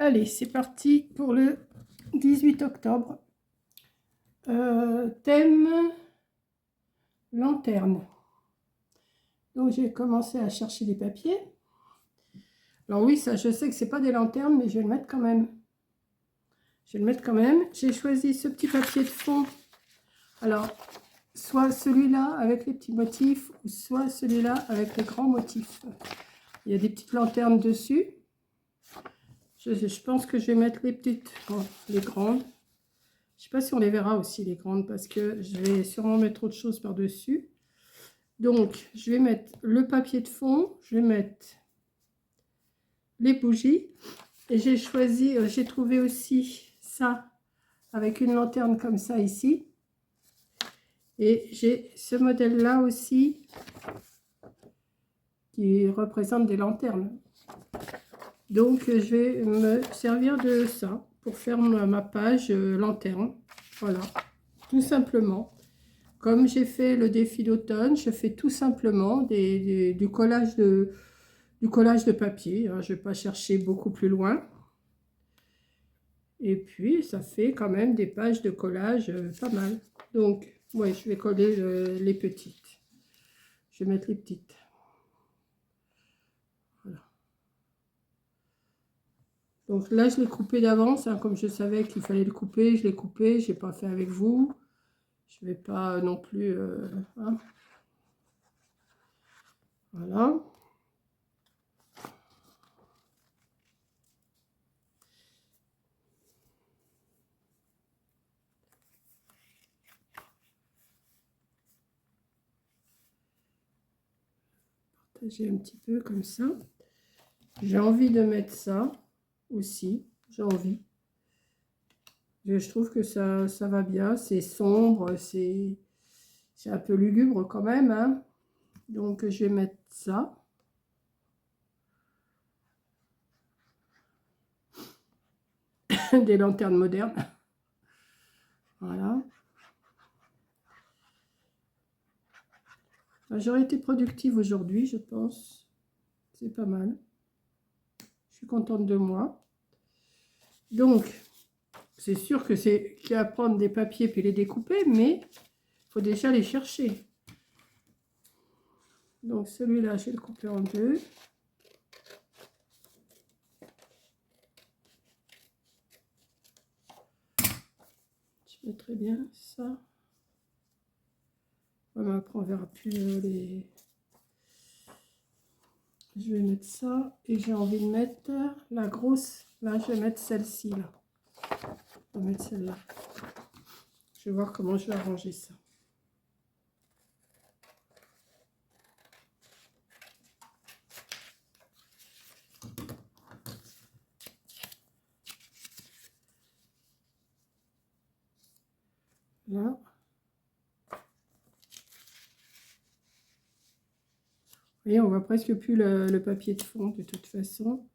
Allez, c'est parti pour le 18 octobre. Thème lanterne. Donc j'ai commencé à chercher des papiers. Alors oui, ça je sais que c'est pas des lanternes, mais je vais le mettre quand même. Je vais le mettre quand même. J'ai choisi ce petit papier de fond. Alors, soit celui-là avec les petits motifs, ou soit celui-là avec les grands motifs. Il y a des petites lanternes dessus. Je pense que je vais mettre les petites, les grandes. Je ne sais pas si on les verra aussi, les grandes, parce que je vais sûrement mettre autre chose par-dessus. Donc, je vais mettre le papier de fond, je vais mettre les bougies. Et j'ai choisi, j'ai trouvé aussi ça avec une lanterne comme ça ici. Et j'ai ce modèle-là aussi qui représente des lanternes. Donc, je vais me servir de ça pour faire ma page lanterne. Voilà, tout simplement. Comme j'ai fait le défi d'automne, je fais tout simplement du collage de papier. Je ne vais pas chercher beaucoup plus loin. Et puis, ça fait quand même des pages de collage pas mal. Donc, ouais, je vais coller les petites. Je vais mettre les petites. Voilà. Donc là, je l'ai coupé d'avance. Comme je savais qu'il fallait le couper, je l'ai coupé. Je n'ai pas fait avec vous. Je ne vais pas non plus... hein. Voilà. Partager un petit peu comme ça. J'ai envie de mettre ça aussi. J'ai envie. Je trouve que ça va bien. C'est sombre. C'est un peu lugubre quand même. Hein. Donc, je vais mettre ça. Des lanternes modernes. Voilà. J'aurais été productive aujourd'hui, je pense. C'est pas mal. Je suis contente de moi. Donc, c'est sûr que c'est qu'il y a à prendre des papiers puis les découper, mais il faut déjà les chercher. Donc, celui-là, je vais le couper en deux. Je mettrai bien ça. Voilà, après, on verra plus les... Je vais mettre ça et j'ai envie de mettre la grosse. Là, je vais mettre celle-ci. Là. Je vais mettre celle-là. Je vais voir comment je vais arranger ça. Là. Vous voyez, on voit presque plus le papier de fond de toute façon.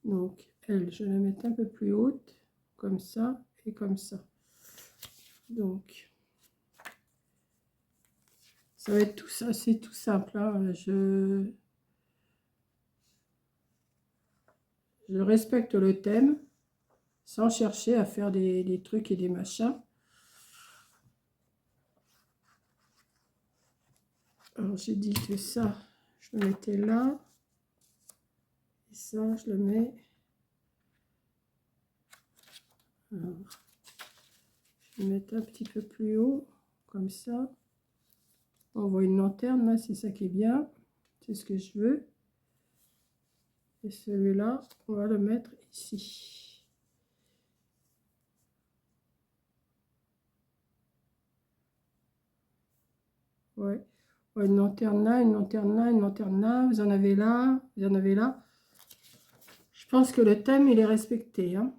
Donc, elle, je vais la mettre un peu plus haute, comme ça et comme ça. Donc, ça va être tout ça, c'est tout simple. Hein. Je respecte le thème sans chercher à faire des trucs et des machins. Alors, j'ai dit que ça, je le mettais là. Et ça, je le mets... Alors, je vais mettre un petit peu plus haut, comme ça. On voit une lanterne, là, c'est ça qui est bien. C'est ce que je veux. Et celui-là, on va le mettre ici. Ouais. Ouais, une lanterne là, une lanterne là, une lanterne là. Vous en avez là, vous en avez là. Je pense que le thème, il est respecté. Hein.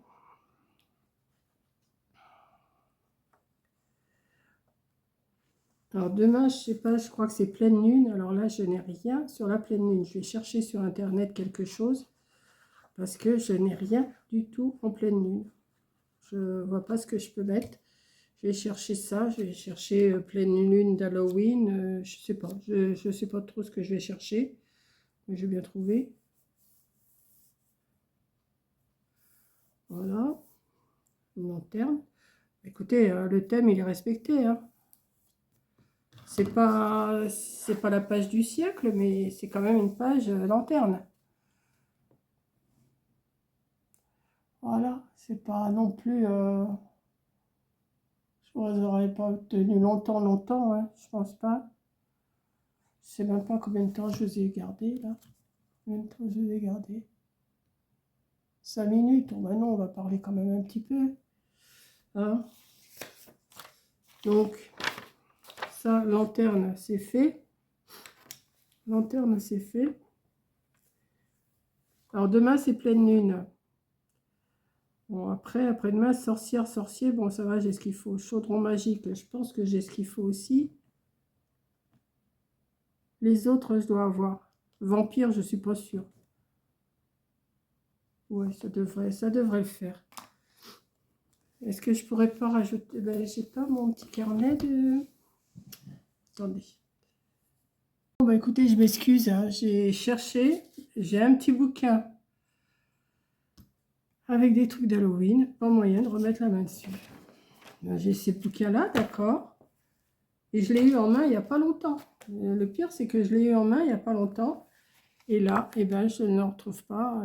Alors demain, je sais pas, je crois que c'est pleine lune. Alors là, je n'ai rien sur la pleine lune. Je vais chercher sur Internet quelque chose. Parce que je n'ai rien du tout en pleine lune. Je vois pas ce que je peux mettre. Je vais chercher ça. Je vais chercher pleine lune d'Halloween. Je sais pas. Je sais pas trop ce que je vais chercher. mais j'ai bien trouvé. Voilà, une lanterne. Écoutez, le thème, il est respecté, hein. C'est pas la page du siècle, mais c'est quand même une page lanterne. Voilà, c'est pas non plus... je n'aurais pas tenu longtemps, hein, je pense pas. Je sais même pas combien de temps je vous ai gardé, là. Combien de temps je vous ai gardé? 5 minutes, oh, ben non, on va parler quand même un petit peu. Hein. Donc, ça, lanterne, c'est fait. Lanterne, c'est fait. Alors, demain, c'est pleine lune. Bon, après-demain, sorcière, sorcier, bon, ça va, j'ai ce qu'il faut. Chaudron magique, je pense que j'ai ce qu'il faut aussi. Les autres, je dois avoir. Vampire, je suis pas sûre. Ouais, ça devrait le faire. Est-ce que je pourrais pas rajouter... Ben, j'ai pas mon petit carnet de... Attendez. Bon, bah écoutez, je m'excuse, hein, j'ai cherché, j'ai un petit bouquin avec des trucs d'Halloween, pas moyen de remettre la main dessus. J'ai ces bouquins-là, d'accord, et je l'ai eu en main il n'y a pas longtemps. Le pire, c'est que je l'ai eu en main il n'y a pas longtemps, et là, eh ben, je ne le retrouve pas.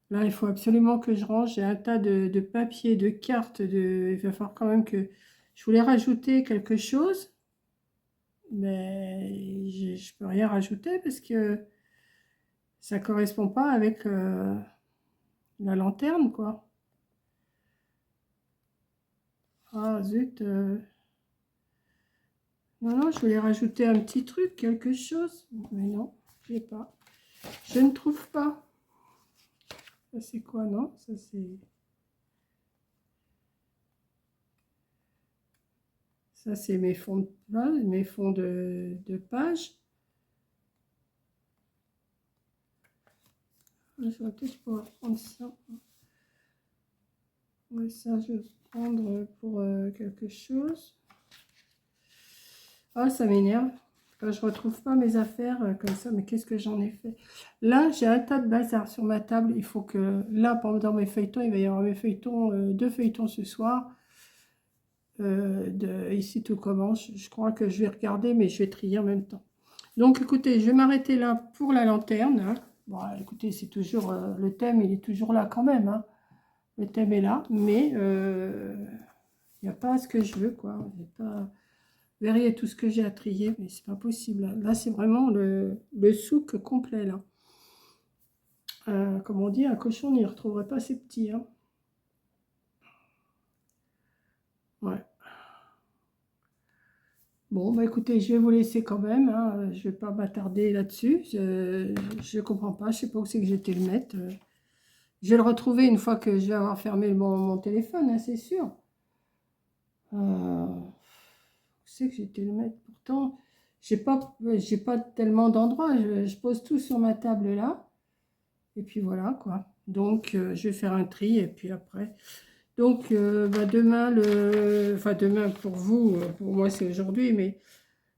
Là, il faut absolument que je range, j'ai un tas de papiers, de cartes, il va falloir quand même que... Je voulais rajouter quelque chose, mais je peux rien rajouter parce que ça correspond pas avec la lanterne, quoi. Ah, zut. Non, je voulais rajouter un petit truc, quelque chose. Mais non, j'ai pas. Je ne trouve pas. Ça, c'est quoi, non? Ça, c'est... Ça, c'est mes fonds de page, mes fonds de page. Je vais peut-être pouvoir prendre ça. Oui, ça, je vais prendre pour quelque chose. Ah, ça m'énerve. Quand je retrouve pas mes affaires comme ça, mais qu'est-ce que j'en ai fait? Là, j'ai un tas de bazar sur ma table. Il faut que... Là, dans mes feuilletons, il va y avoir mes feuilletons, 2 feuilletons ce soir. Ici, tout commence. Je crois que je vais regarder, mais je vais trier en même temps. Donc, écoutez, je vais m'arrêter là pour la lanterne. Hein. Bon, écoutez, c'est toujours... le thème, il est toujours là quand même. Hein. Le thème est là, mais il n'y a pas ce que je veux, quoi. Il n'y a pas... Vous verriez tout ce que j'ai à trier, mais c'est pas possible. Là, c'est vraiment le souk complet, là. Comme on dit, un cochon n'y retrouverait pas ses petits. Hein. Ouais. Bon, bah écoutez, je vais vous laisser quand même. Hein. Je vais pas m'attarder là-dessus. Je comprends pas. Je sais pas où c'est que j'étais le mettre. Je vais le retrouver une fois que je vais avoir fermé mon téléphone, hein, c'est sûr. Où c'est que j'étais le mettre? Pourtant, j'ai pas tellement d'endroits. Je pose tout sur ma table là. Et puis voilà, quoi. Donc, je vais faire un tri et puis après... Donc, bah, demain, enfin demain pour vous, pour moi c'est aujourd'hui, mais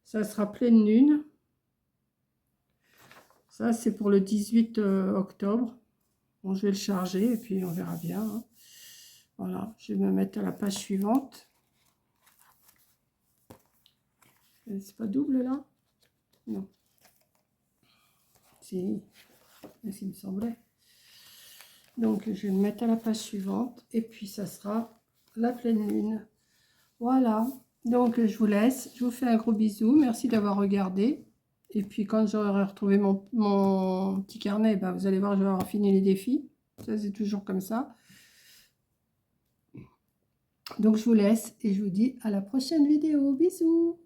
ça sera pleine lune. Ça, c'est pour le 18 octobre. Bon, je vais le charger et puis on verra bien. Hein. Voilà, je vais me mettre à la page suivante. C'est pas double là? Non. Si, il me semblait. Donc, je vais me mettre à la page suivante. Et puis, ça sera la pleine lune. Voilà. Donc, je vous laisse. Je vous fais un gros bisou. Merci d'avoir regardé. Et puis, quand j'aurai retrouvé mon petit carnet, bah, vous allez voir, je vais avoir fini les défis. Ça, c'est toujours comme ça. Donc, je vous laisse et je vous dis à la prochaine vidéo. Bisous!